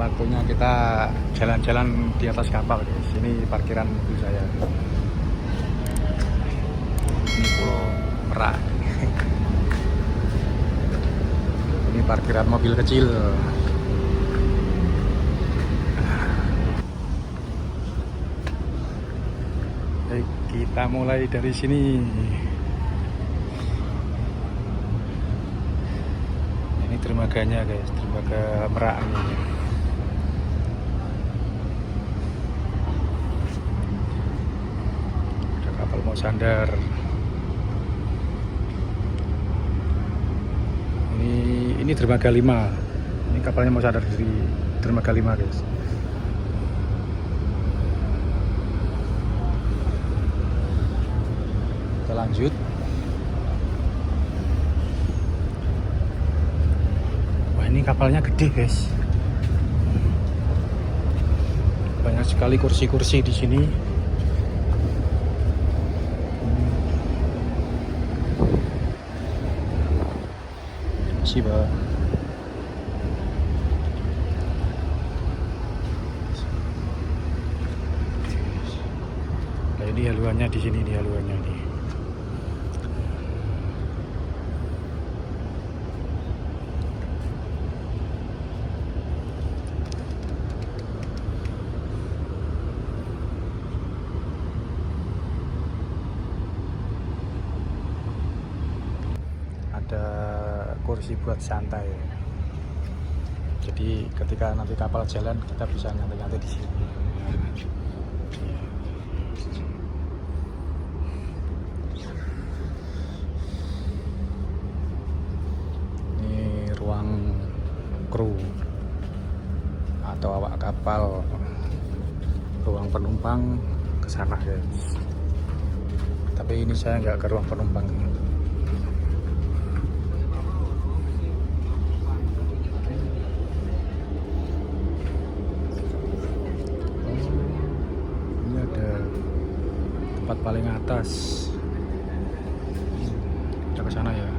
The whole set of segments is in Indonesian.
waktunya kita jalan-jalan di atas kapal guys. Ini parkiran mobil saya. Ini Pulau Merak. Ini parkiran mobil kecil. Baik, kita mulai dari sini. Ini dermaganya guys, dermaga Merak ini. Ada kapal mau sandar. Ini dermaga 5. Ini kapalnya mau sandar di dermaga 5 guys. Kita lanjut. Wah, ini kapalnya gede guys. Banyak sekali kursi-kursi di sini. Sih, Pak. Nah, ini haluannya di sini, di haluannya nih. Ada kursi buat santai. Jadi ketika nanti kapal jalan kita bisa nyantai-nyantai di sini. Ini ruang kru atau awak kapal. Ruang penumpang ke sana guys. Tapi ini saya nggak ke ruang penumpang. Tempat paling atas. Kita ke sana ya.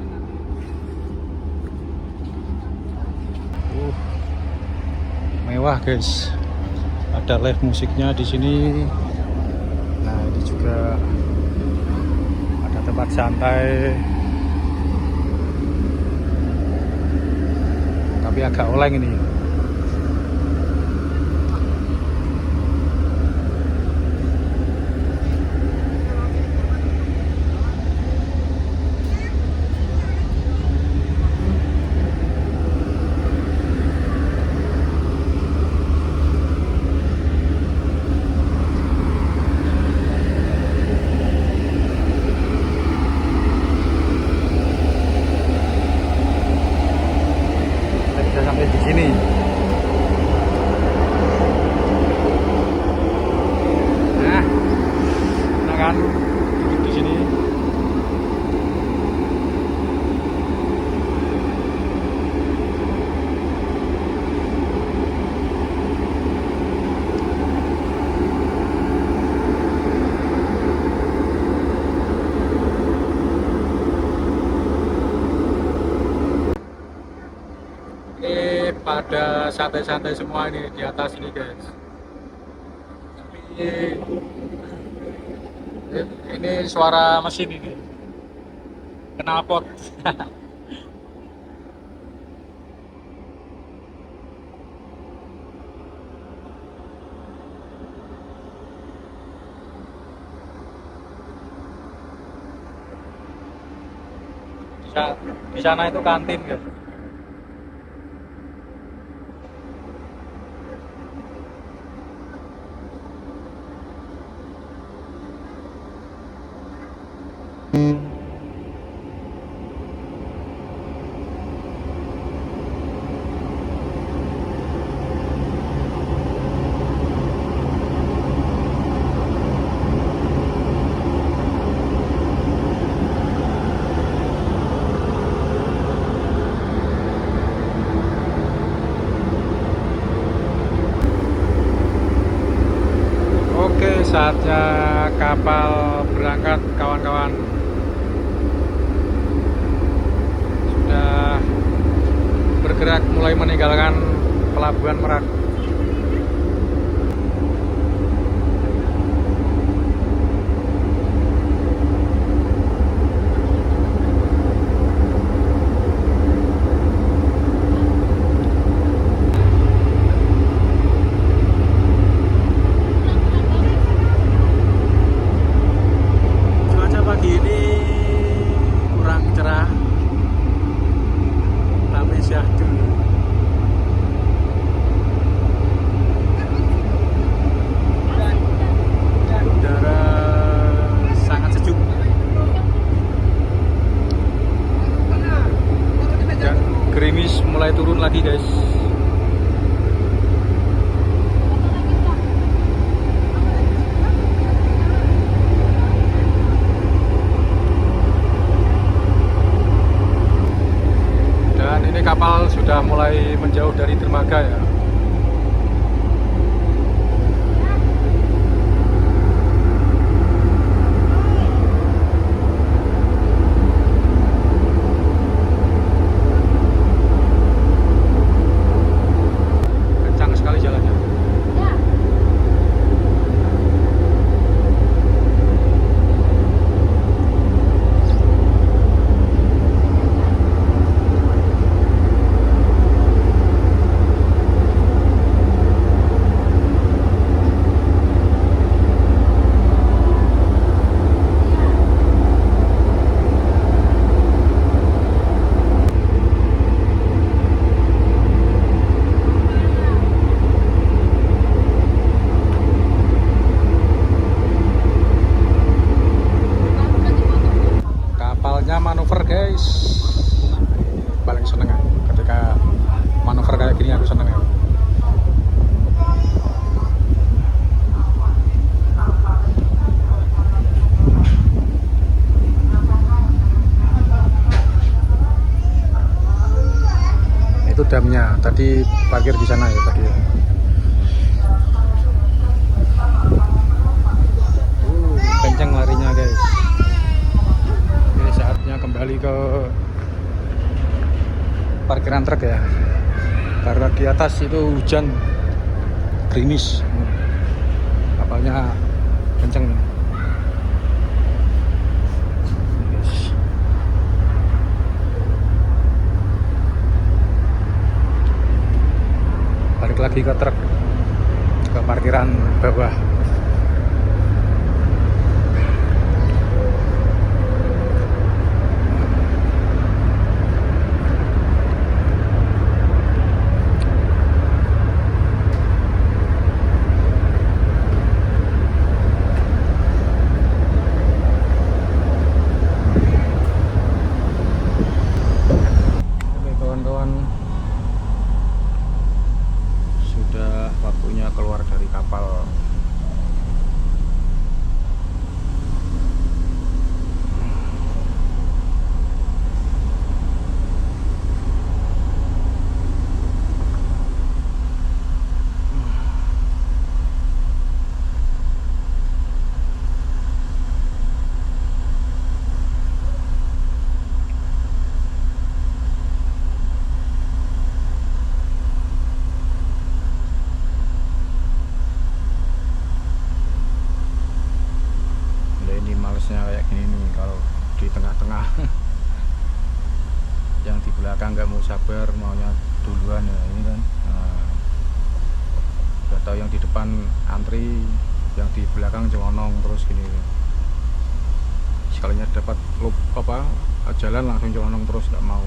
Mewah guys. Ada live musiknya di sini. Nah, ini juga ada tempat santai. Tapi agak oleng ini. Sampai di sini. Nah, enak kan di sini. Pada santai-santai semua ini di atas ini guys. Ini suara mesin ini, knalpot. Di sana itu kantin guys. Saatnya kapal berangkat kawan-kawan. Sudah bergerak mulai meninggalkan Pelabuhan Merak. gerimis mulai turun lagi guys. Dan ini kapal sudah mulai menjauh dari dermaga ya. Manuver guys, paling seneng ya ketika manuver kayak gini, aku seneng ya. Itu damnya, tadi parkir di sana ya tadi ya. Kenceng larinya guys. Saatnya kembali ke parkiran truk ya, karena di atas itu hujan gerimis, kapalnya kenceng. Balik lagi ke truk, ke parkiran bawah. Waktunya keluar dari kapal. Malesnya kayak gini nih kalau di tengah-tengah. Yang di belakang nggak mau sabar, maunya duluan ya ini kan. Udah tahu yang di depan antri, yang di belakang celonong terus gini. Sekalinya dapat jalan langsung celonong terus, nggak mau.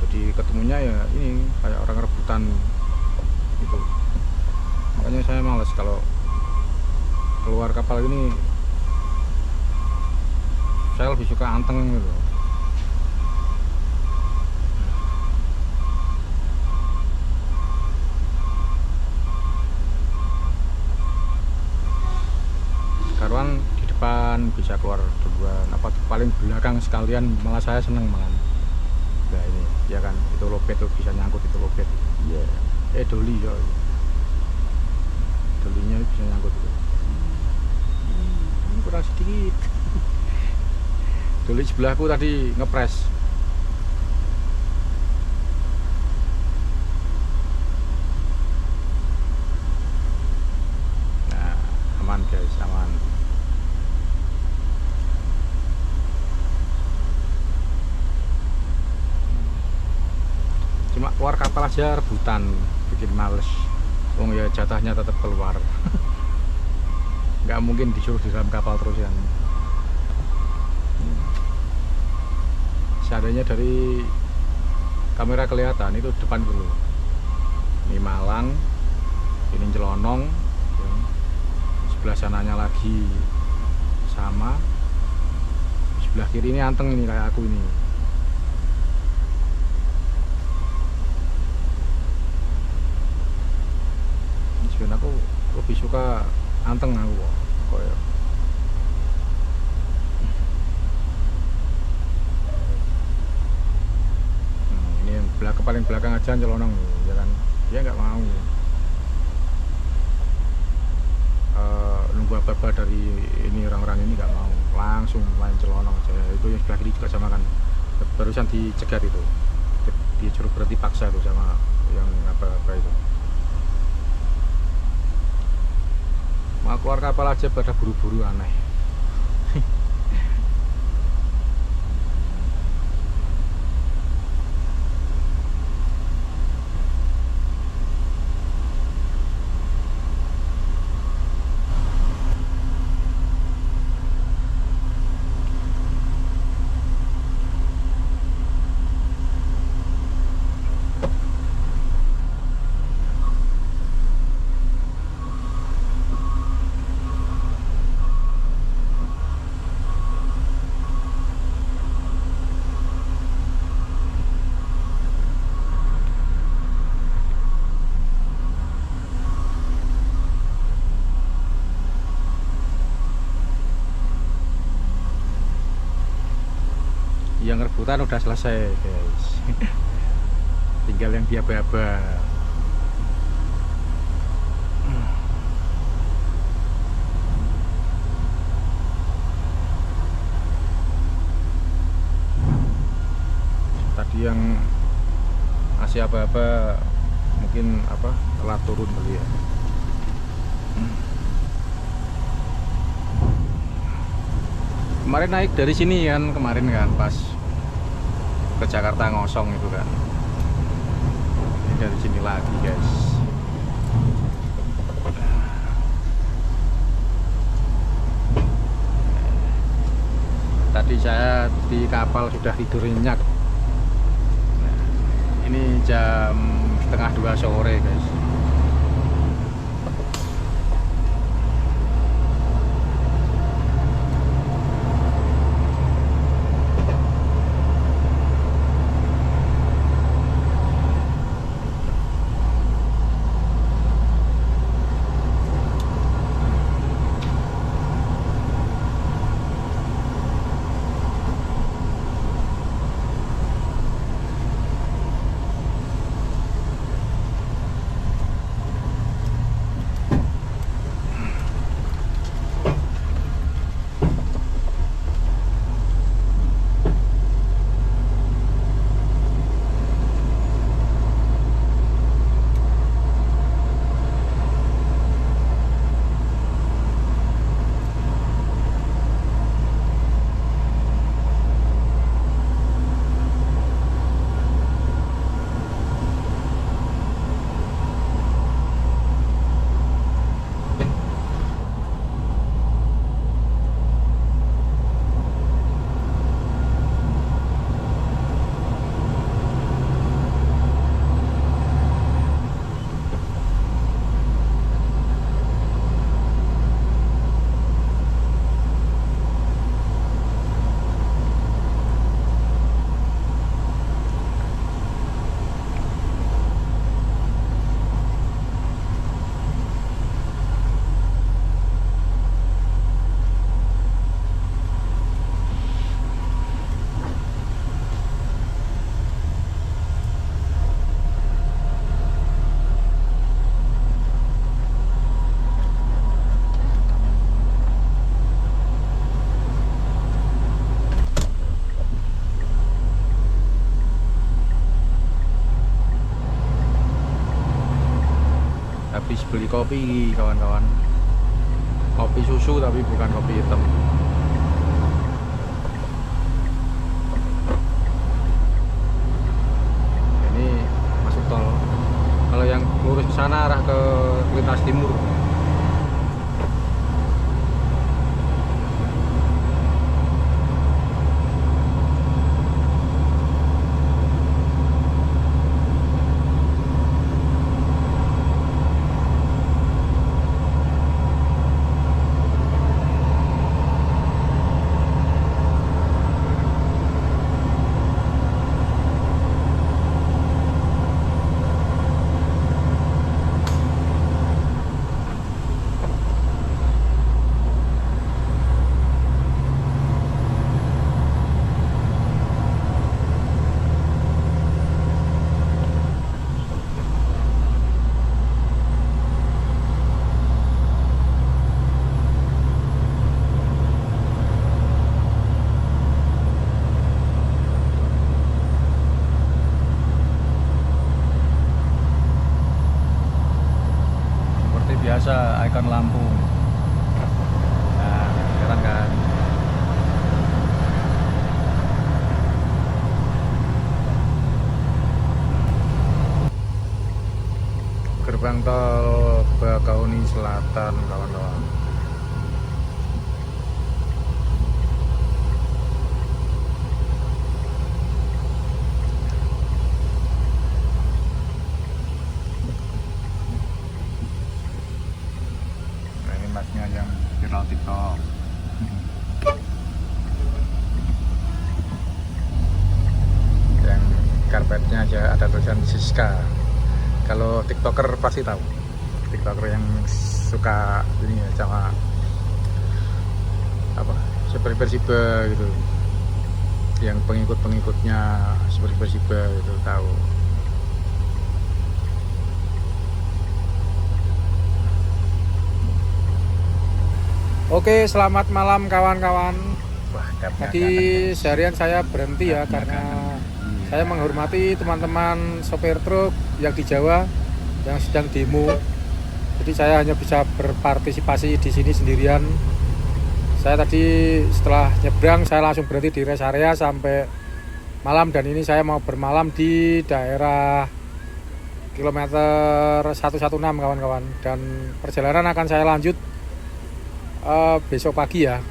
Jadi ketemunya ya ini kayak orang rebutan gitu. Makanya saya males kalau keluar kapal ini. Saya lebih suka anteng gitu. Karuan di depan bisa keluar duluan, apa paling belakang sekalian, malah saya seneng malah. Nah ini ya kan, itu lobet tuh bisa nyangkut, itu lobet. Iya. Yeah. Doli ya. Dolinya bisa nyangkut itu. Ini kurang sedikit. Doli sebelahku tadi ngepres. Nah, aman guys, aman. Cuma keluar kapal aja rebutan, bikin males. Wong ya jatahnya tetap keluar. Nggak mungkin disuruh di dalam kapal terus kan. Seandainya dari kamera kelihatan itu depan dulu. Ini Malang, ini Celonong, ya. Sebelah sananya lagi sama, sebelah kiri ini anteng ini kayak aku ini. suka anteng aku kok. Koyo. Ini yang paling belakang aja nyelonong ya kan. Dia nggak mau. Nunggu apa-apa dari ini orang-orang ini nggak mau, langsung main celonong aja. Itu yang sebelah kiri juga sama kan, barusan dicegat itu, disuruh berhenti paksa tuh sama yang apa-apa itu. Mau keluar kapal aja pada buru-buru, aneh. Yang rebutan udah selesai guys. Tinggal yang diaba-aba. Tadi yang masih aba-aba mungkin apa telat turun kali ya. Kemarin naik dari sini kan, kemarin kan pas ke Jakarta ngosong itu kan. Ini dari sini lagi guys. Tadi saya di kapal sudah tidur nyenyak. Nah, ini jam 1:30 sore guys. Habis beli kopi kawan-kawan, kopi susu tapi bukan kopi hitam. Ini masuk tol, kalau yang lurus ke sana arah ke lintas timur. ikon Lampung. Nah, keren kan? Gerbang tol Bakauni Selatan, kawan-kawan. Nah, ini masnya yang viral TikTok. Yang karpetnya aja ada tulisan Siska. Kalau TikToker pasti tahu. TikToker yang suka ini ya, sama apa, seperti Persiba gitu. Yang pengikut-pengikutnya seperti Persiba itu tahu. Oke, selamat malam kawan-kawan. Tadi seharian saya berhenti ya karena saya menghormati teman-teman sopir truk yang di Jawa yang sedang demo. Jadi saya hanya bisa berpartisipasi di sini sendirian. Saya tadi setelah nyebrang saya langsung berhenti di rest area sampai malam, dan ini saya mau bermalam di daerah kilometer 116 kawan-kawan, dan perjalanan akan saya lanjut besok pagi ya.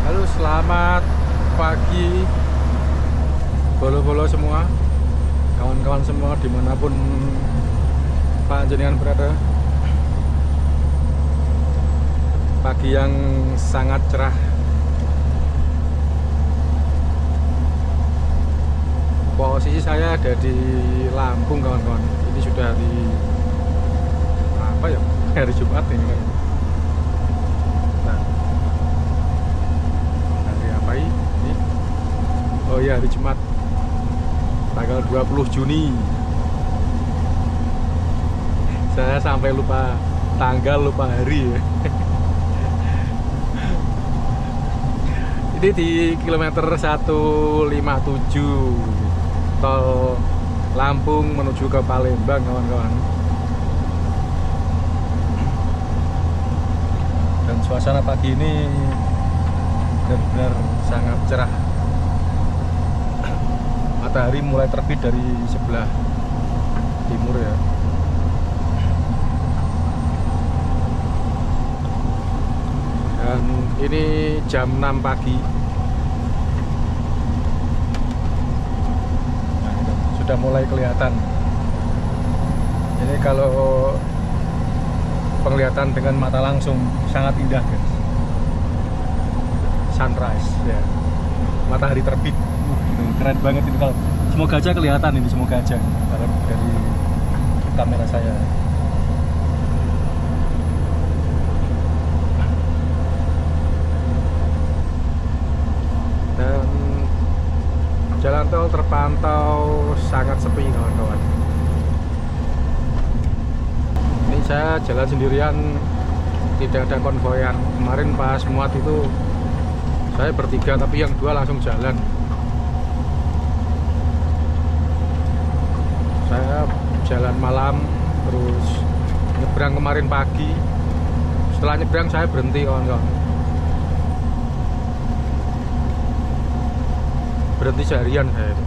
Halo, selamat pagi bolo-bolo semua, kawan-kawan semua dimanapun panjenengan berada. Pagi yang sangat cerah. Posisi saya ada di Lampung kawan-kawan. Ini sudah hari apa ya? Hari Jumat ini kan. Nah, hari apa ini? Oh iya, hari Jumat. Tanggal 20 Juni. Saya sampai lupa tanggal, lupa hari ya. Ini di kilometer 157 tol Lampung menuju ke Palembang kawan-kawan. Dan suasana pagi ini benar-benar sangat cerah. Matahari mulai terbit dari sebelah timur ya. Dan ini jam 6 pagi. Nah, itu sudah mulai kelihatan. Ini kalau penglihatan dengan mata langsung sangat indah guys. Sunrise ya. Matahari terbit. Keren banget ini, kalau semoga aja kelihatan ini, semoga aja dari kamera saya. Dan jalan tol terpantau sangat sepi kawan-kawan. Ini saya jalan sendirian, tidak ada konvoyan. Kemarin pas muat itu saya bertiga, tapi yang dua langsung jalan. Saya jalan malam, terus nyebrang kemarin pagi. Setelah nyebrang saya berhenti kawan-kawan. Berhenti seharian saya itu.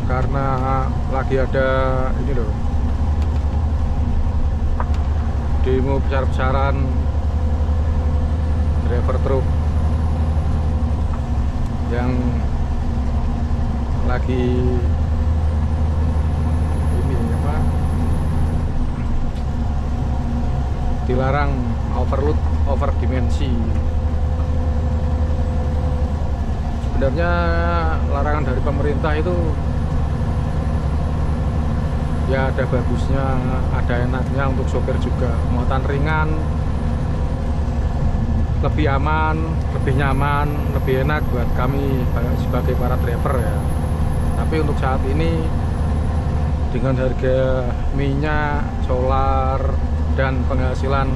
Karena lagi ada ini loh, demo besar-besaran driver truk yang lagi ini apa, dilarang overload, over dimensi. Sebenarnya larangan dari pemerintah itu ya ada bagusnya, ada enaknya untuk sopir juga. Muatan ringan lebih aman, lebih nyaman, lebih enak buat kami sebagai para driver ya. Tapi untuk saat ini dengan harga minyak, solar, dan penghasilan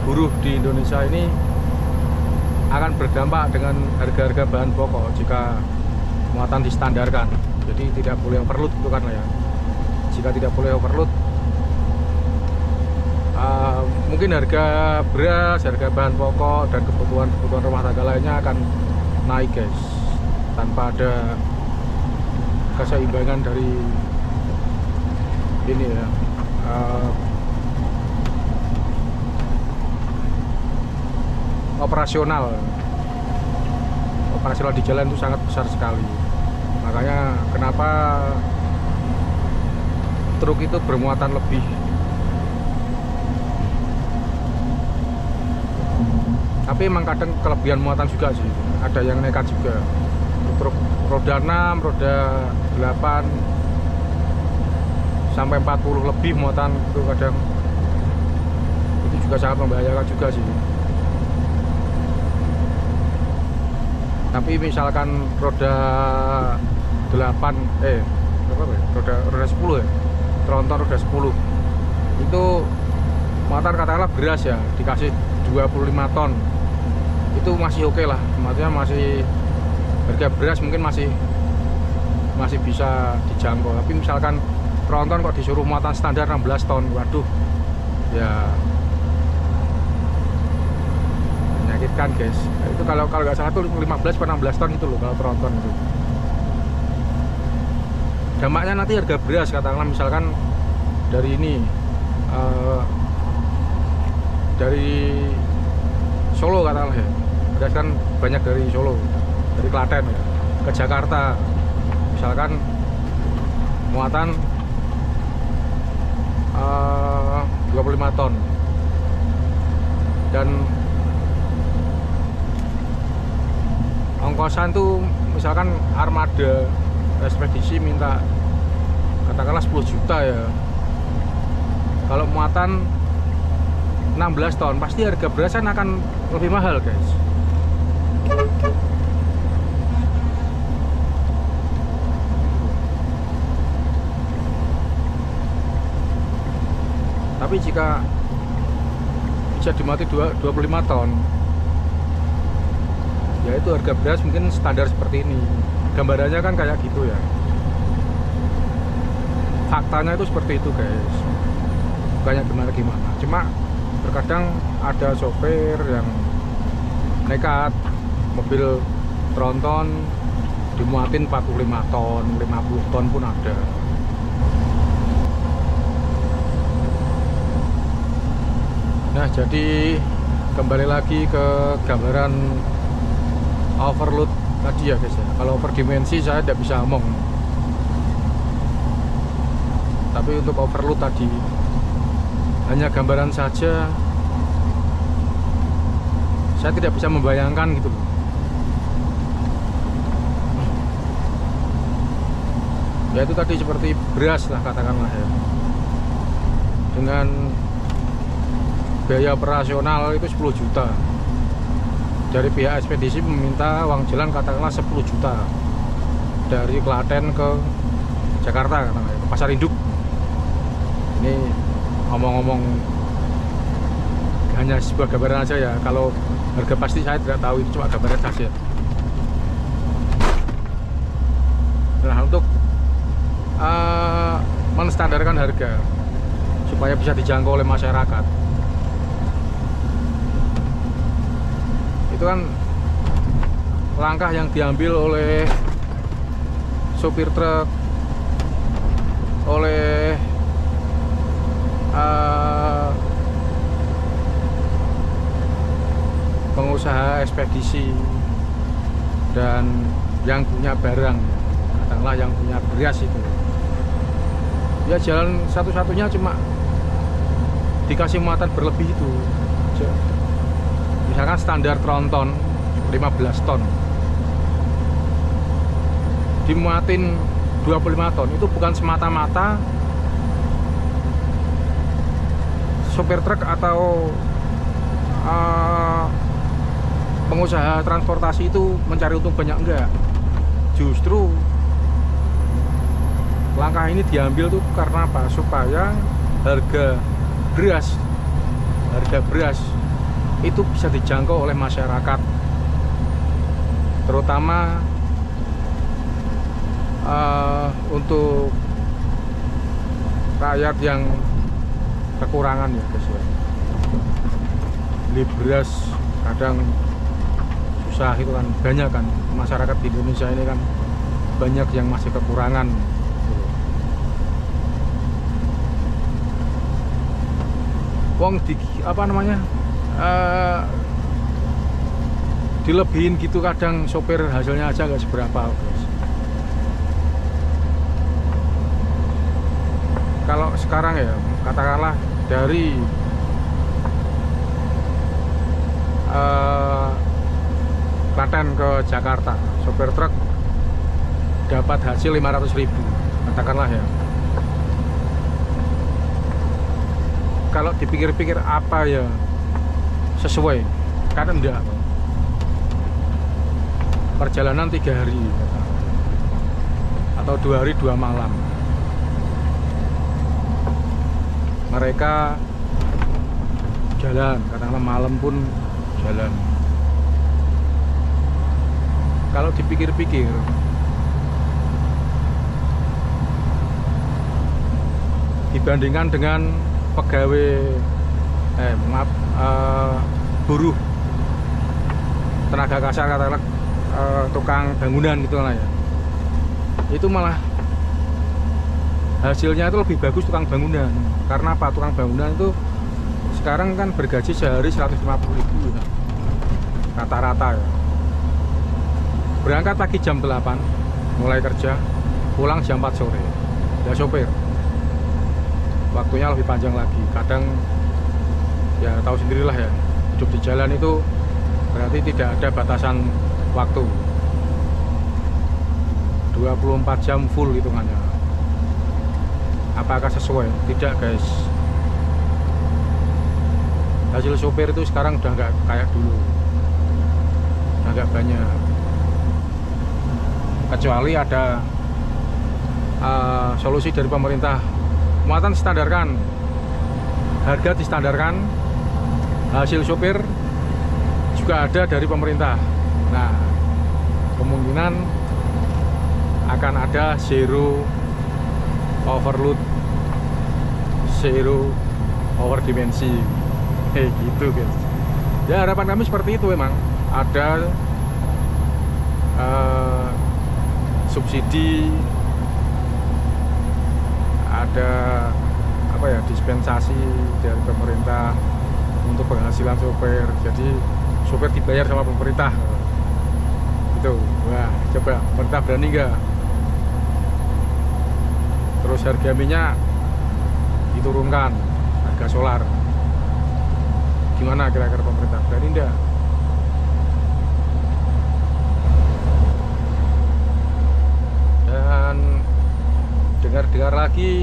buruh di Indonesia ini akan berdampak dengan harga-harga bahan pokok jika muatan distandarkan. Jadi tidak boleh overload itu kan ya. Jika tidak boleh overload, mungkin harga beras, harga bahan pokok, dan kebutuhan rumah tangga lainnya akan naik guys, tanpa ada keseimbangan dari ini ya, operasional di jalan itu sangat besar sekali. Makanya kenapa truk itu bermuatan lebih. Tapi emang kadang kelebihan muatan juga sih, ada yang nekat juga. Truk roda 6, roda 8 sampai 40 lebih muatan itu kadang, itu juga sangat membahayakan juga sih. Tapi misalkan roda 8 roda 10 ya, tronton roda 10 itu muatan katakanlah beras ya dikasih 25 ton, itu masih oke lah, maksudnya masih harga beras mungkin masih bisa dijangkau. Tapi misalkan tronton kok disuruh muatan standar 16 ton, waduh ya menyakitkan guys. Itu kalau nggak salah tuh 15 atau 16 ton itu loh kalau tronton itu. Dampaknya nanti harga beras katakanlah misalkan dari ini dari Solo katakanlah ya, beras kan banyak dari Solo, dari Klaten ya, ke Jakarta misalkan muatan 25 ton, dan ongkosan tuh misalkan armada ekspedisi minta katakanlah 10 juta ya, kalau muatan 16 ton pasti harga berasan akan lebih mahal guys. Tapi jika bisa dimuati 25 ton ya itu harga beras mungkin standar seperti ini. Gambarannya kan kayak gitu ya, faktanya itu seperti itu guys, bukannya gimana-gimana. Cuma terkadang ada sopir yang nekat, mobil tronton dimuatin 45 ton, 50 ton pun ada. Nah, jadi kembali lagi ke gambaran overload tadi ya guys ya. Kalau overdimensi saya tidak bisa ngomong, tapi untuk overload tadi hanya gambaran saja, saya tidak bisa membayangkan gitu loh. Ya itu tadi seperti beras lah katakanlah ya, dengan biaya operasional itu 10 juta, dari pihak ekspedisi meminta uang jalan katakanlah 10 juta dari Klaten ke Jakarta katakanlah, ke Pasar Induk. Ini ngomong-ngomong hanya sebuah gambaran aja ya, kalau harga pasti saya tidak tahu, itu cuma gambaran saja. Nah, untuk menstandarkan harga supaya bisa dijangkau oleh masyarakat, itu kan langkah yang diambil oleh sopir truk, oleh pengusaha ekspedisi, dan yang punya barang, katakanlah yang punya beras itu. Ya jalan satu-satunya cuma dikasih muatan berlebih itu. Misalkan standar tronton 15 ton dimuatin 25 ton, itu bukan semata-mata sopir truk atau pengusaha transportasi itu mencari untung banyak, enggak. Justru langkah ini diambil tuh karena apa? Supaya harga beras itu bisa dijangkau oleh masyarakat, terutama untuk rakyat yang kekurangan ya guys ya. Beli beras kadang susah itu kan, banyak kan masyarakat di Indonesia ini kan banyak yang masih kekurangan. Wong di apa namanya dilebihin gitu, kadang sopir hasilnya aja nggak seberapa guys. Kalau sekarang ya katakanlah dari Klaten ke Jakarta, sopir truk dapat hasil 500.000 katakanlah ya. Kalau dipikir-pikir apa ya sesuai, kan enggak. Perjalanan 3 hari atau 2 hari 2 malam, mereka jalan, katakanlah malam pun jalan. Kalau dipikir-pikir, dibandingkan dengan pegawai buruh tenaga kasar, katakanlah tukang bangunan gitu lah ya, itu malah hasilnya itu lebih bagus tukang bangunan. Karena apa? Tukang bangunan itu sekarang kan bergaji sehari 150.000 ya, rata-rata ya. Berangkat pagi jam 8 mulai kerja, pulang jam 4 sore ya. Sopir waktunya lebih panjang lagi. Kadang ya tahu sendirilah ya, hidup di jalan itu berarti tidak ada batasan waktu, 24 jam full hitungannya. Apakah sesuai? Tidak guys. Hasil sopir itu sekarang udah nggak kayak dulu, udah nggak banyak, kecuali ada solusi dari pemerintah. Muatan distandarkan, harga distandarkan, hasil sopir juga ada dari pemerintah. Nah, kemungkinan akan ada zero overload, zero over dimensi, gitu guys. Ya harapan kami seperti itu. Memang ada subsidi, ada apa ya, dispensasi dari pemerintah untuk penghasilan sopir. Jadi sopir dibayar sama pemerintah gitu. Wah, coba pemerintah berani nggak? Terus harga minyak diturunkan, harga solar, gimana kira-kira pemerintah berani enggak? Dan dengar-dengar lagi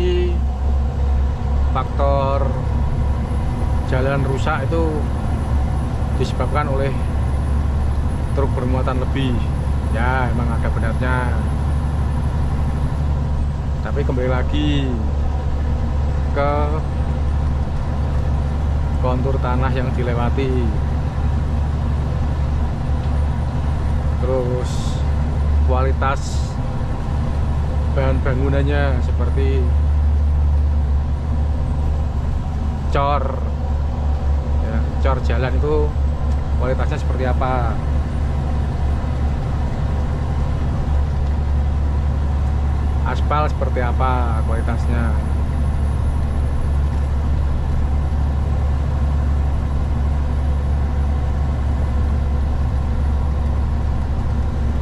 faktor jalan rusak itu disebabkan oleh truk bermuatan lebih. Ya emang ada benarnya, tapi kembali lagi ke kontur tanah yang dilewati, terus kualitas bahan bangunannya seperti cor ya, cor jalan itu kualitasnya seperti apa. Aspal seperti apa kualitasnya.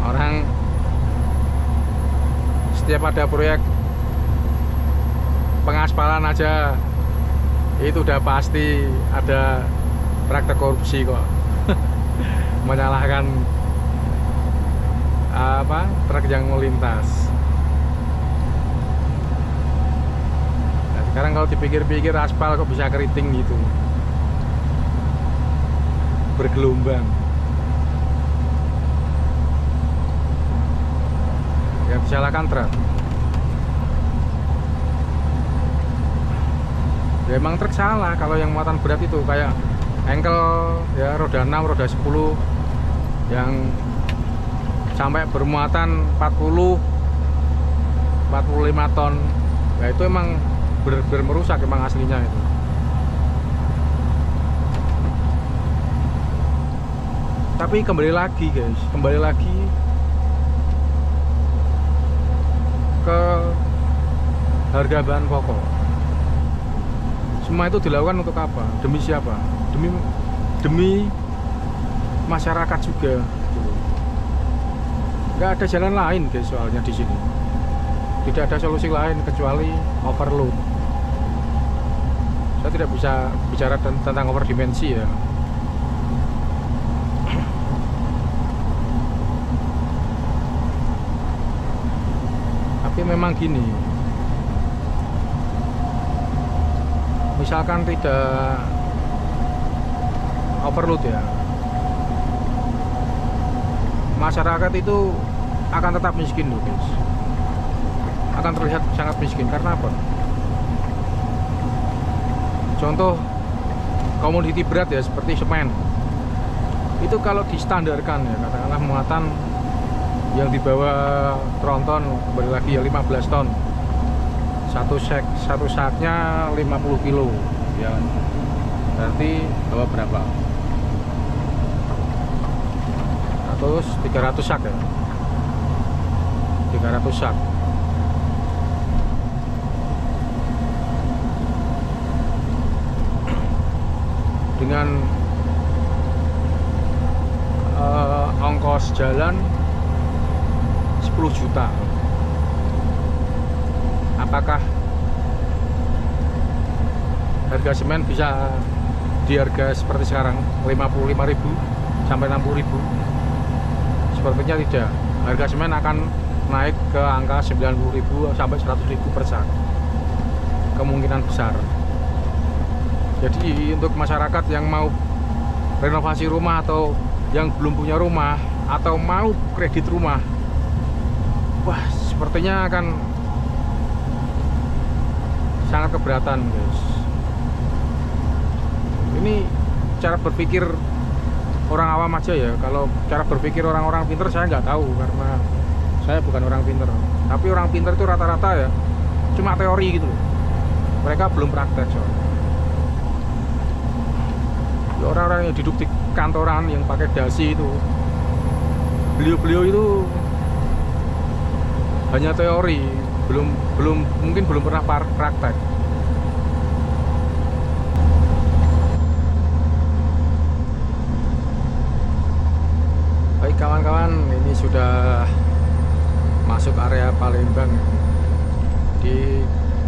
Orang setiap ada proyek pengaspalan aja itu udah pasti ada praktek korupsi kok. Menyalahkan apa truk yang melintas. Sekarang kalau dipikir-pikir, aspal kok bisa keriting gitu, bergelombang. yang disalahkan truk. Ya emang truk salah kalau yang muatan berat itu, kayak engkel ya roda 6, roda 10 yang sampai bermuatan 40 45 ton. Ya itu emang bener-bener merusak emang aslinya itu. Tapi kembali lagi guys, kembali lagi ke harga bahan pokok. Semua itu dilakukan untuk apa? Demi siapa? Demi masyarakat juga. Nggak ada jalan lain guys, soalnya di sini tidak ada solusi lain kecuali overload. Saya tidak bisa bicara tentang overdimensi ya. Tapi memang gini, misalkan tidak overload ya, masyarakat itu akan tetap miskin loh guys, akan terlihat sangat miskin. Karena apa? Contoh komoditi berat ya, seperti semen, itu kalau distandarkan ya, katakanlah muatan yang dibawa tronton, kembali lagi ya 15 ton, satu saknya 50 kilo ya, berarti bawa berapa? 300 sak ya, 300 sak. Dengan ongkos jalan 10 juta, apakah harga semen bisa di harga seperti sekarang 55.000 sampai 60.000? Sepertinya tidak. Harga semen akan naik ke angka 90.000 sampai 100.000 per sak, kemungkinan besar. Jadi untuk masyarakat yang mau renovasi rumah atau yang belum punya rumah atau mau kredit rumah, wah sepertinya akan sangat keberatan guys. Ini cara berpikir orang awam aja ya. Kalau cara berpikir orang-orang pinter saya nggak tahu, karena saya bukan orang pinter. Tapi orang pinter itu rata-rata ya cuma teori gitu loh, mereka belum praktek soalnya. Orang-orang yang duduk di kantoran yang pakai dasi itu, beliau-beliau itu hanya teori, mungkin belum pernah praktek. Baik kawan-kawan, ini sudah masuk area Palembang di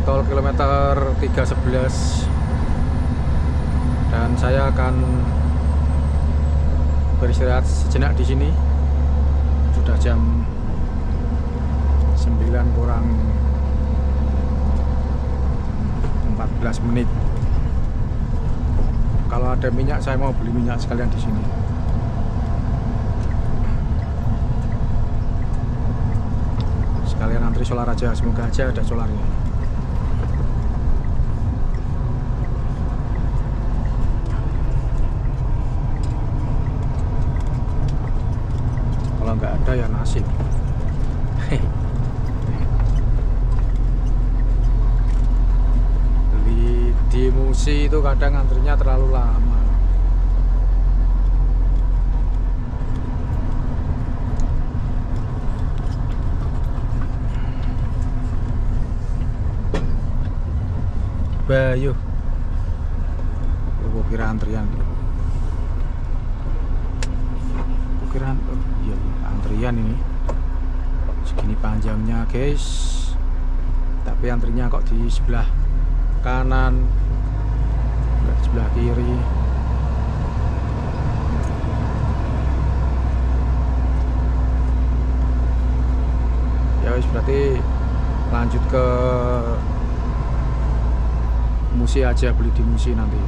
tol kilometer 311, dan saya akan beristirahat sejenak di sini. Sudah jam 9 kurang 14 menit. Kalau ada minyak, saya mau beli minyak sekalian di sini. Sekalian antri solar aja, semoga aja ada solarnya. Kalau nggak ada ya nasib. Di Musi itu kadang antrinya terlalu lama. Bayu, aku kira antrian. Aku kira iya antrian ini. Segini panjangnya guys, tapi antrinya kok di sebelah kanan, nggak di sebelah kiri. Ya wis, berarti lanjut ke Musi aja, beli di Musi nanti.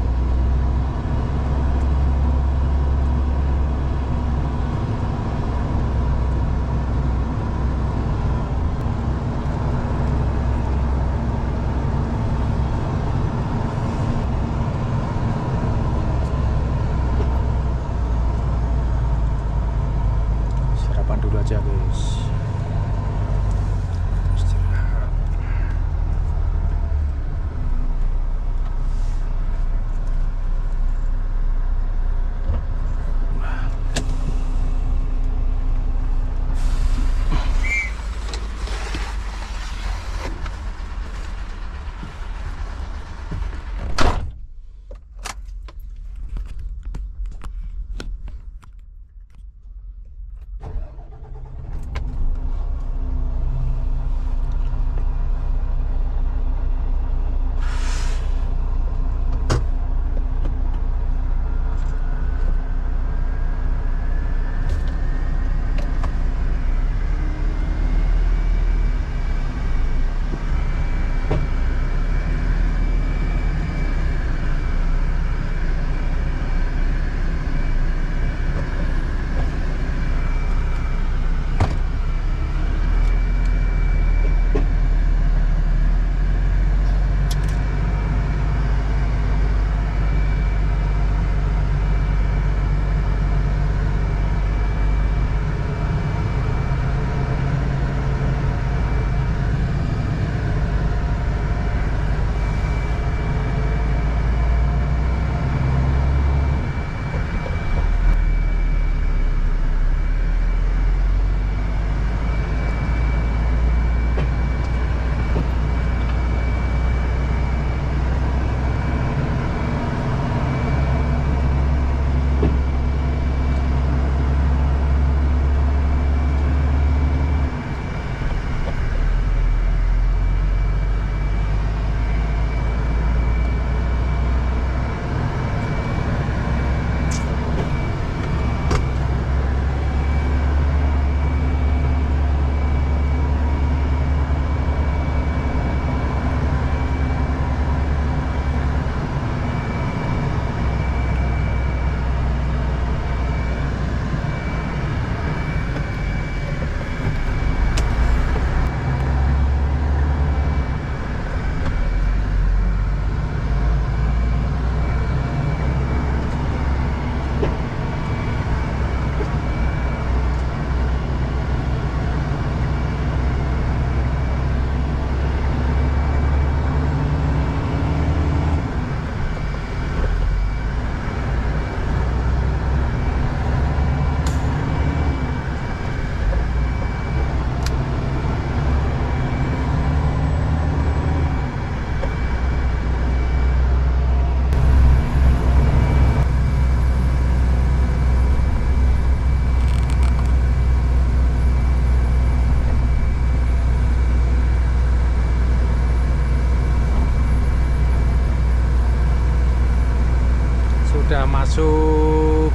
udah masuk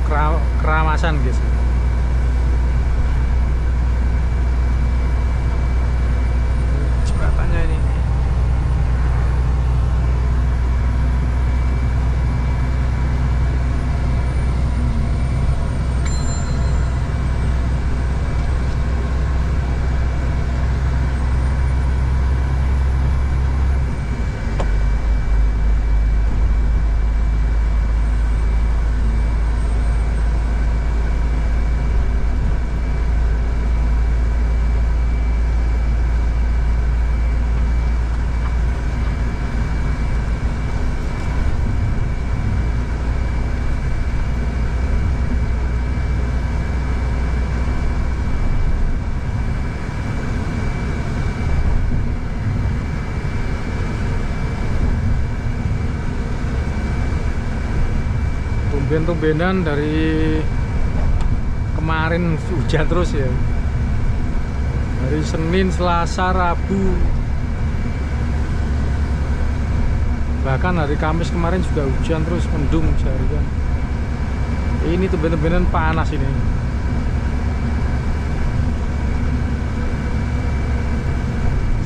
Keramasan guys. Jembatannya ini. Tumben-tumbenan dari kemarin hujan terus ya, dari Senin, Selasa, Rabu, bahkan hari Kamis kemarin juga hujan terus, mendung seharian. Ini tumben-tumbenan panas ini.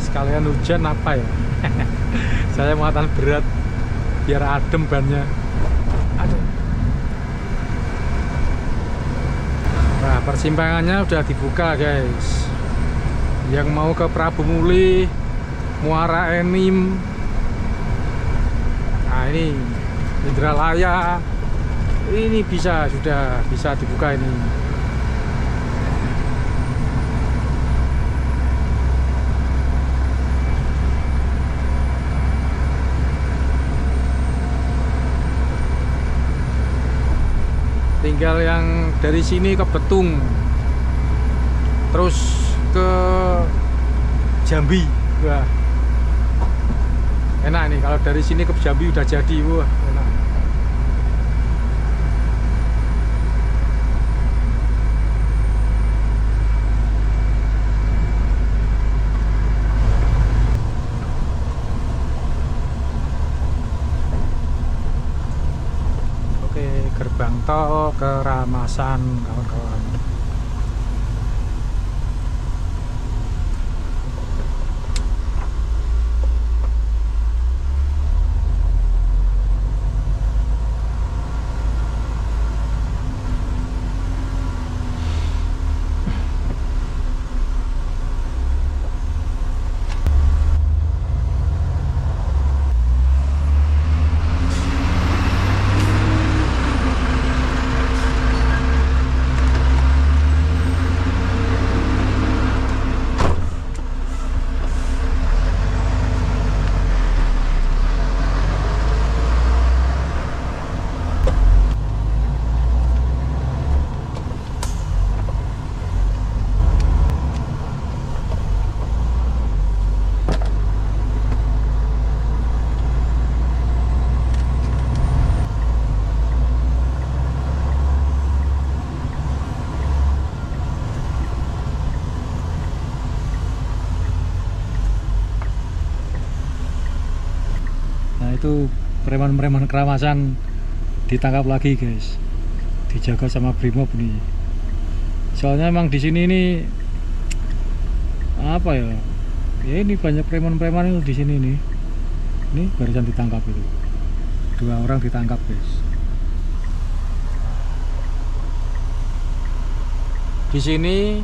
Sekalian hujan apa ya? Saya muatan berat biar adem bannya. Aduh. Nah, persimpangannya udah dibuka guys. Yang mau ke Prabu Muli, Muara Enim, nah ini Indralaya, ini sudah bisa dibuka ini. Tinggal yang dari sini ke Betung terus ke Jambi. Wah, enak nih kalau dari sini ke Jambi udah jadi. Wah, enak. Gerbang tol Keramasan kawan-kawan. Itu preman-preman Keramasan ditangkap lagi guys, dijaga sama Brimob nih. Soalnya emang di sini ini apa ya, ini banyak preman-preman itu di sini nih. Ini barusan ditangkap itu, 2 orang ditangkap guys. Di sini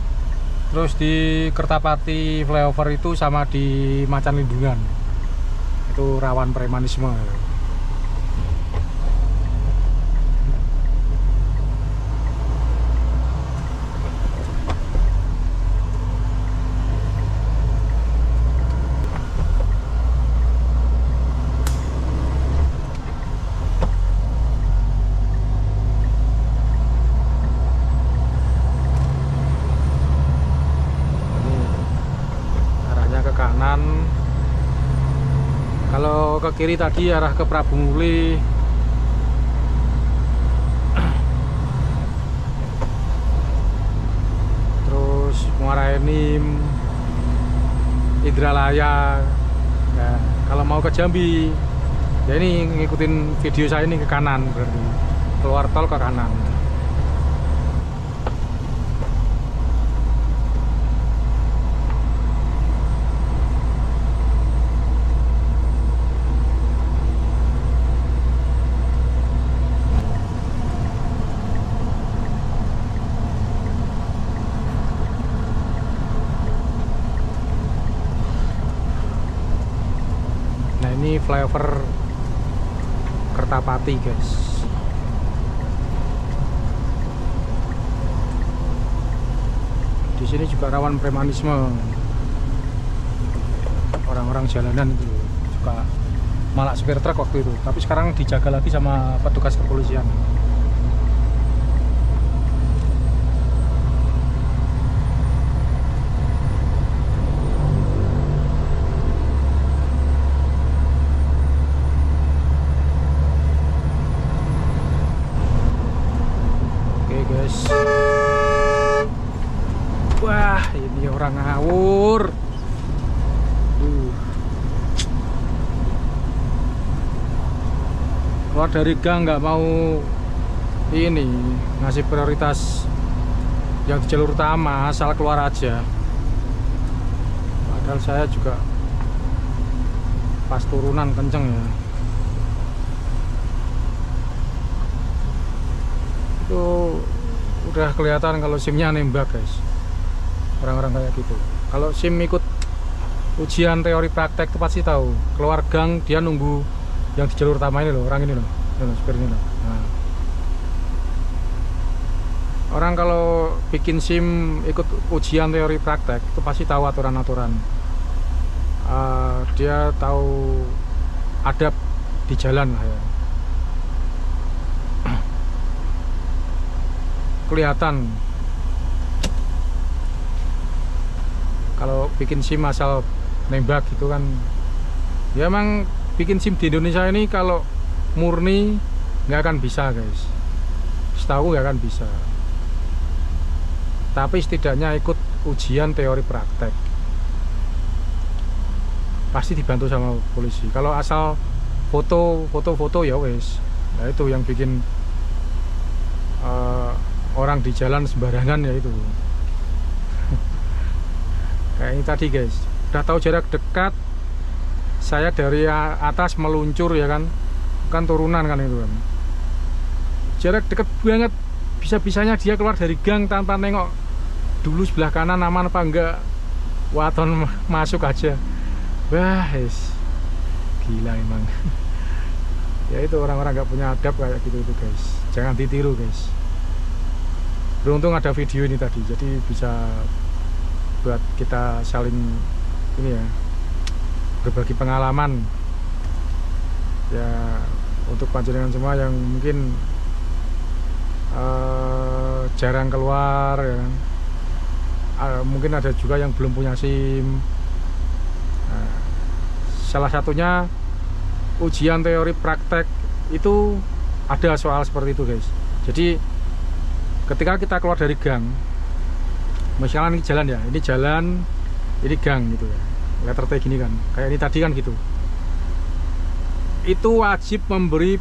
terus di Kertapati flyover itu sama di Macan Lindungan. Itu rawan premanisme. Arahnya ke kanan. Kalau ke kiri tadi arah ke Prabu Muli. Terus Muara Enim, Indralaya. Nah, kalau mau ke Jambi, ya ini ngikutin video saya ini ke kanan berarti. keluar tol ke kanan. Nah ini flyover Kertapati guys. Di sini juga rawan premanisme. Orang-orang jalanan itu suka malak supir truk waktu itu. Tapi sekarang dijaga lagi sama petugas kepolisian. Oke guys. Wah, ini orang ngawur. Keluar dari gang nggak mau ini ngasih prioritas yang di jalur utama, asal keluar aja. Padahal saya juga pas turunan kenceng ya. Itu udah kelihatan kalau SIM-nya nembak guys. Orang-orang kayak gitu. Kalau SIM ikut ujian teori praktek itu pasti tahu. Keluar gang dia nunggu yang di jalur utama ini loh, orang ini loh, supir ini loh. Nah. Orang kalau bikin SIM ikut ujian teori praktek itu pasti tahu aturan-aturan. Dia tahu adab di jalan lah ya. Kelihatan kalau bikin SIM asal nembak gitu kan. Ya emang bikin SIM di Indonesia ini kalau murni nggak akan bisa guys, setahu nggak akan bisa. Tapi setidaknya ikut ujian teori praktek pasti dibantu sama polisi. Kalau asal foto ya wes, nah itu yang bikin orang di jalan sembarangan ya itu. Kayak ini tadi guys, udah tahu jarak dekat, saya dari atas meluncur ya kan turunan kan itu kan, jarak dekat banget, bisa-bisanya dia keluar dari gang tanpa nengok dulu sebelah kanan aman apa enggak, waton masuk aja. Wah gila emang. Ya itu orang-orang nggak punya adab kayak gitu itu guys, jangan ditiru guys. Beruntung ada video ini tadi, jadi bisa buat kita saling ini ya, berbagi pengalaman ya untuk panjenengan semua yang mungkin jarang keluar ya. Mungkin ada juga yang belum punya SIM. Nah, salah satunya ujian teori praktek itu ada soal seperti itu guys. Jadi ketika kita keluar dari gang, misalnya ini jalan ya, ini jalan, ini gang gitu ya, letter T gini kan, kayak ini tadi kan gitu. Itu wajib memberi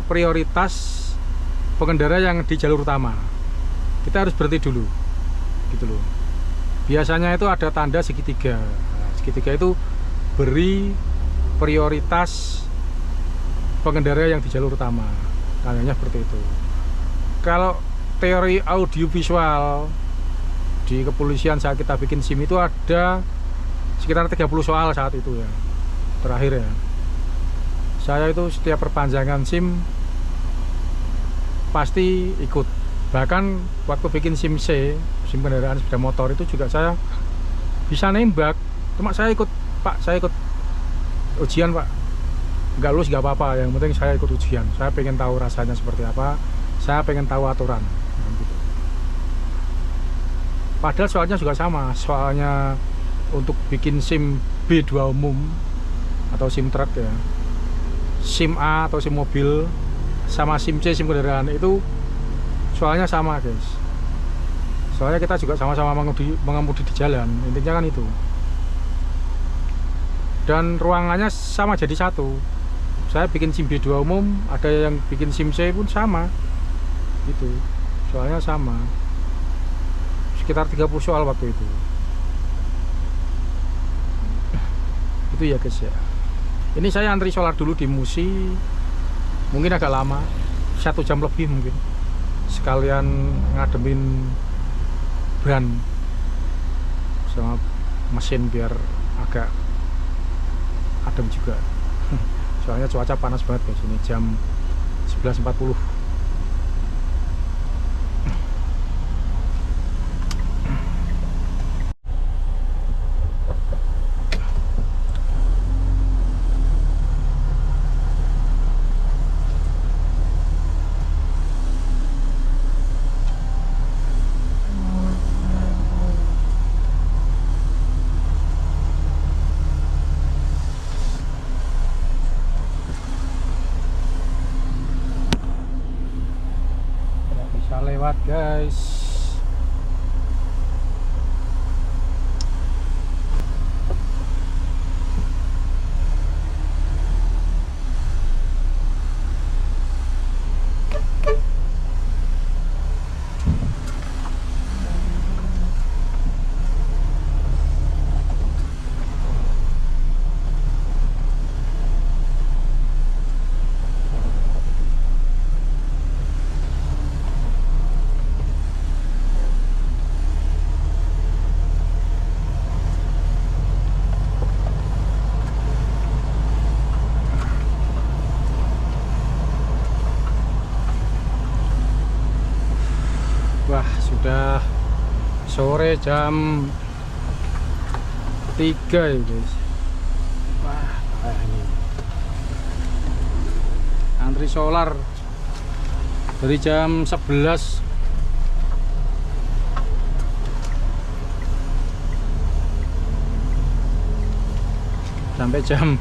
prioritas pengendara yang di jalur utama. Kita harus berhenti dulu gitu loh. Biasanya itu ada tanda segitiga. Nah, segitiga itu beri prioritas pengendara yang di jalur utama, tandanya seperti itu. Kalau teori audiovisual di kepolisian saat kita bikin SIM itu ada sekitar 30 soal saat itu ya, terakhir ya. Saya itu setiap perpanjangan SIM pasti ikut. Bahkan waktu bikin SIM C, SIM kendaraan sepeda motor itu juga saya bisa nembak. Cuma saya ikut, Pak, saya ikut ujian Pak. Nggak lulus nggak apa-apa, yang penting saya ikut ujian. Saya pengen tahu rasanya seperti apa, saya pengen tahu aturan gitu. Padahal soalnya juga sama, soalnya untuk bikin SIM B2 umum atau SIM truk ya, SIM A atau SIM mobil sama SIM C, SIM kendaraan itu soalnya sama guys. Soalnya kita juga sama-sama mengemudi di jalan, intinya kan itu. Dan ruangannya sama jadi satu. Saya bikin SIM B2 umum, ada yang bikin SIM C pun sama. itu. Soalnya sama, sekitar 30 soal waktu itu ya guys ya. Ini saya antri solar dulu di Musi, mungkin agak lama, 1 jam lebih mungkin, sekalian ngademin ban sama mesin biar agak adem juga. Soalnya cuaca panas banget guys, ini jam 11.40. Lewat guys. Wah, sudah sore jam 3 ya guys. Wah, ini antri solar dari jam 11 sampai jam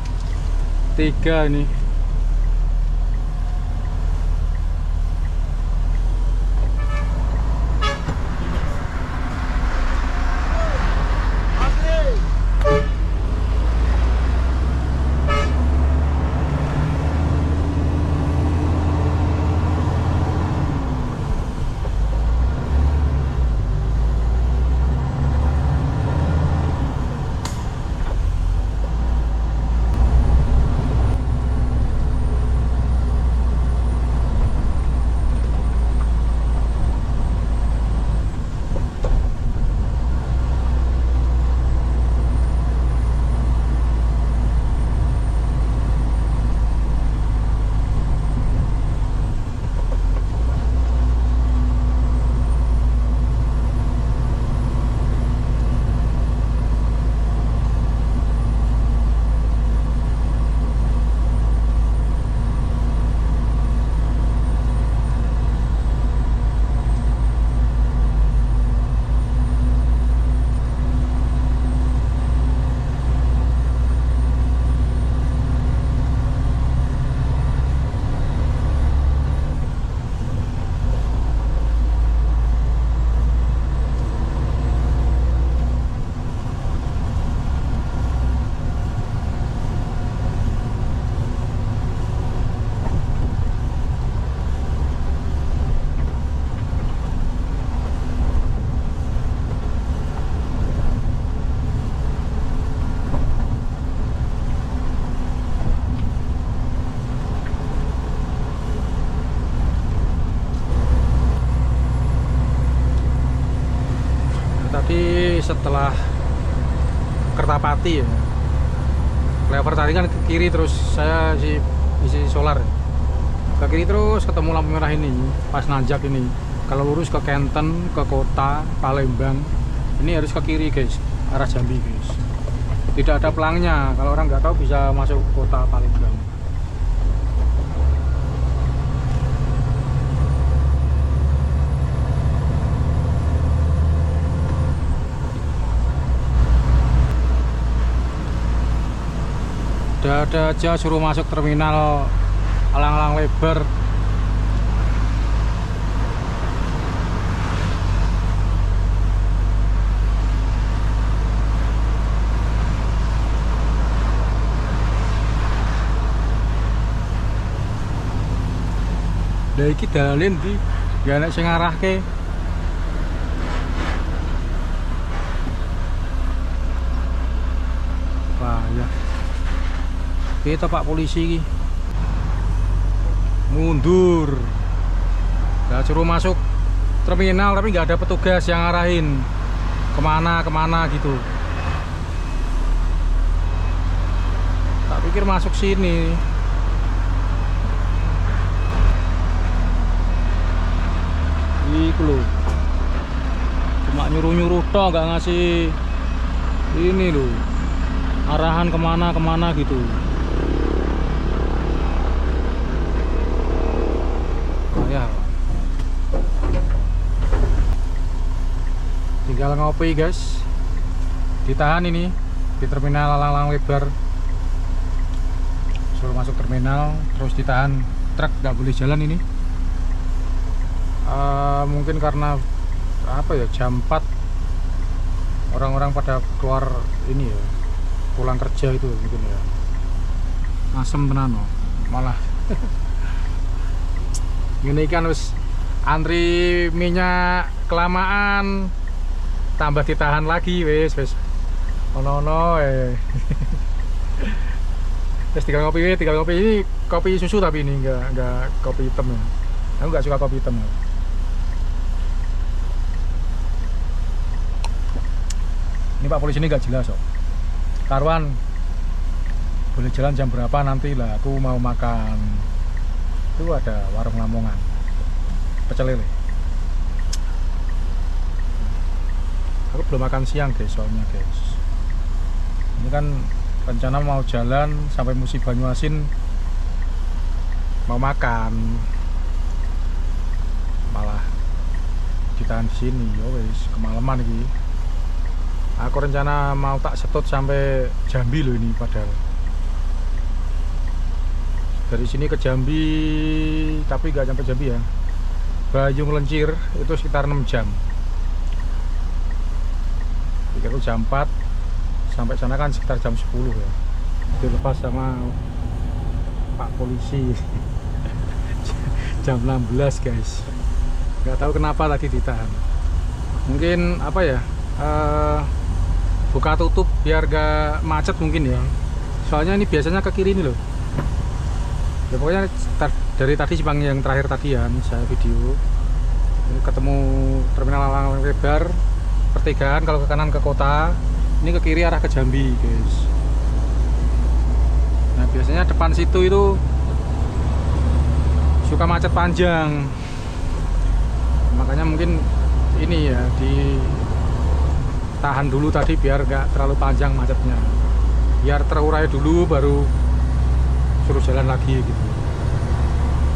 3 ini. Setelah Kertapati ya, lebar tadi kan ke kiri, terus saya isi solar ke kiri, terus ketemu lampu merah ini pas nanjak ini. Kalau lurus ke Kenten, ke kota Palembang, ini harus ke kiri guys, arah Jambi guys. Tidak ada pelangnya, kalau orang nggak tahu bisa masuk kota Palembang. Ada aja suruh masuk terminal alang-alang lebar. Lah iki dalem ndi? ya nek sing ngarahke. Wah ya kita Pak Polisi iki mundur, nggak suruh masuk terminal tapi nggak ada petugas yang ngarahin kemana gitu. Tak pikir masuk sini. Iku lho, cuma nyuruh-nyuruh toh, nggak ngasih ini loh arahan kemana gitu. Ya tinggal ngopi guys, ditahan ini di terminal Lalang Lebar, suruh masuk terminal terus ditahan, truk nggak boleh jalan ini. Mungkin karena apa ya, jam 4 orang-orang pada keluar ini ya, pulang kerja itu mungkin ya. Asem tenan malah ini kan wis antri minyak kelamaan, tambah ditahan lagi wis ono terus tinggal ngopi ini kopi susu, tapi ini enggak kopi hitam ya. Aku nggak suka kopi hitam ya. Ini Pak Polisi ini nggak jelas kok. Karuan boleh jalan jam berapa nanti lah, aku mau makan. Itu ada warung Lamongan, pecel lele. Aku belum makan siang guys, soalnya guys ini kan rencana mau jalan sampai Musi Banyuasin, mau makan malah ditahan di sini. Yo wis kemalaman iki. Aku rencana mau tak setut sampai Jambi loh ini, padahal dari sini ke Jambi, tapi nggak sampai Jambi ya, Bayung Lencir itu sekitar 6 jam. Jika itu jam 4 sampai sana kan sekitar jam 10 ya. Dilepas sama Pak Polisi jam 16 guys. Nggak tahu kenapa tadi ditahan. Mungkin apa ya, buka tutup biar gak macet mungkin ya. Soalnya ini biasanya ke kiri ini loh. Ya pokoknya dari tadi Simpang yang terakhir tadi ya, saya video ini ketemu terminal Lalang Lebar, pertigaan kalau ke kanan ke kota, ini ke kiri arah ke Jambi guys. Nah biasanya depan situ itu suka macet panjang, makanya mungkin ini ya ditahan dulu tadi biar gak terlalu panjang macetnya, biar terurai dulu baru suruh jalan lagi gitu.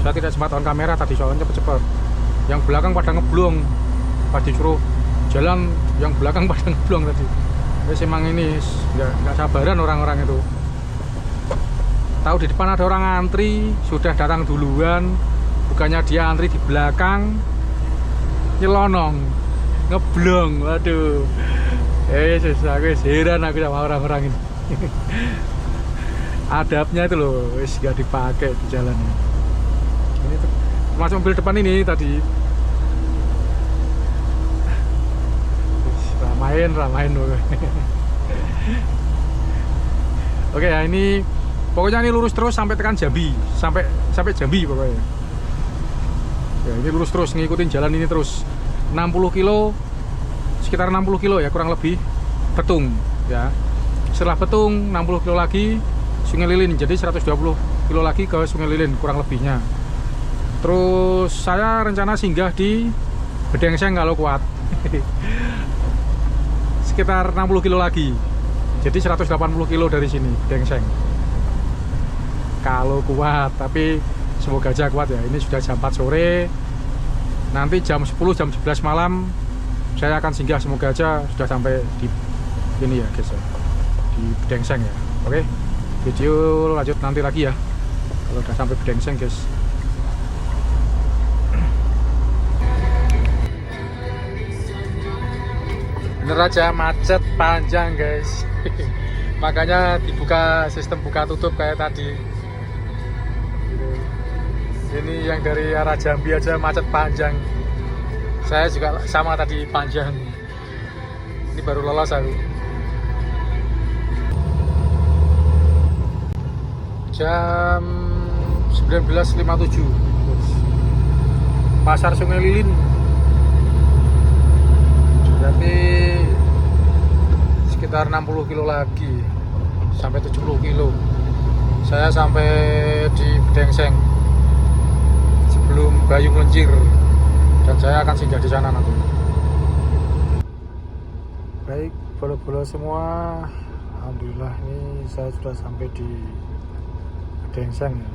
Saya tidak sempat on kamera tadi soalnya cepet-cepet, yang belakang pada ngeblong pas disuruh jalan, yang belakang pada ngeblong tadi. Terus emang ini nggak sabaran orang-orang itu, tahu di depan ada orang antri sudah datang duluan, bukannya dia antri di belakang nyelonong ngeblong. Waduh, aku heran aku sama orang-orang ini. Adabnya itu loh, wis gak dipakai di jalan ini. Ini termasuk mobil depan ini tadi. Ramain loh. Oke ya, ini pokoknya ini lurus terus sampai tekan Jambi, sampai Jambi pokoknya. Ya ini lurus terus, ngikutin jalan ini terus 60 kilo, sekitar 60 kilo ya kurang lebih, Betung ya. Setelah Betung 60 kilo lagi Sungai Lilin, jadi 120 kilo lagi ke Sungai Lilin kurang lebihnya. Terus saya rencana singgah di Bedengseng kalau kuat. Sekitar 60 kilo lagi, jadi 180 kilo dari sini Bedengseng kalau kuat, tapi semoga aja kuat ya. Ini sudah jam 4 sore, nanti jam 10 jam 11 malam saya akan singgah, semoga aja sudah sampai di ini ya guys ya, di Bedengseng ya. Oke, video lanjut nanti lagi ya kalau udah sampai Bedengseng guys. Bener aja macet panjang guys. Makanya dibuka sistem buka tutup kayak tadi. Ini yang dari arah Jambi aja macet panjang. Saya juga sama tadi panjang. Ini baru lolos aku. Jam 19.57. Pasar Sungai Lilin. Berarti sekitar 60 kilo lagi sampai 70 kilo. Saya sampai di Bedengseng sebelum Bayung Lencir, dan saya akan singgah di sana nanti. Baik, bolo-bolo semua, alhamdulillah ini saya sudah sampai di Bedengseng ya.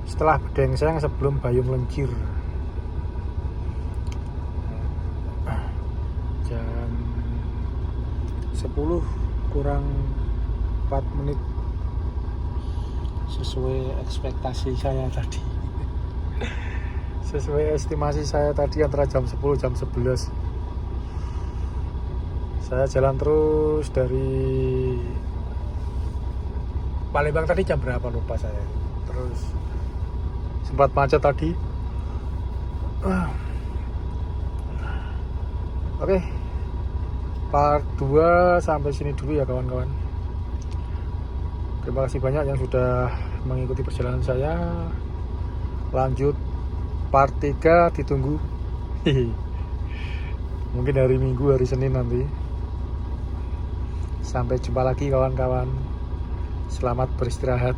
Setelah Bedengseng sebelum Bayung Lencir. Jam 10 kurang 4 menit sesuai ekspektasi saya tadi. Sesuai estimasi saya tadi antara jam 10 jam 11. Saya jalan terus dari Palembang tadi jam berapa lupa saya. Terus sempat macet tadi. Oke, part 2 sampai sini dulu ya kawan-kawan. Terima kasih banyak yang sudah mengikuti perjalanan saya. Lanjut part 3 ditunggu. Mungkin hari Minggu, hari Senin nanti. Sampai jumpa lagi kawan-kawan. Selamat beristirahat.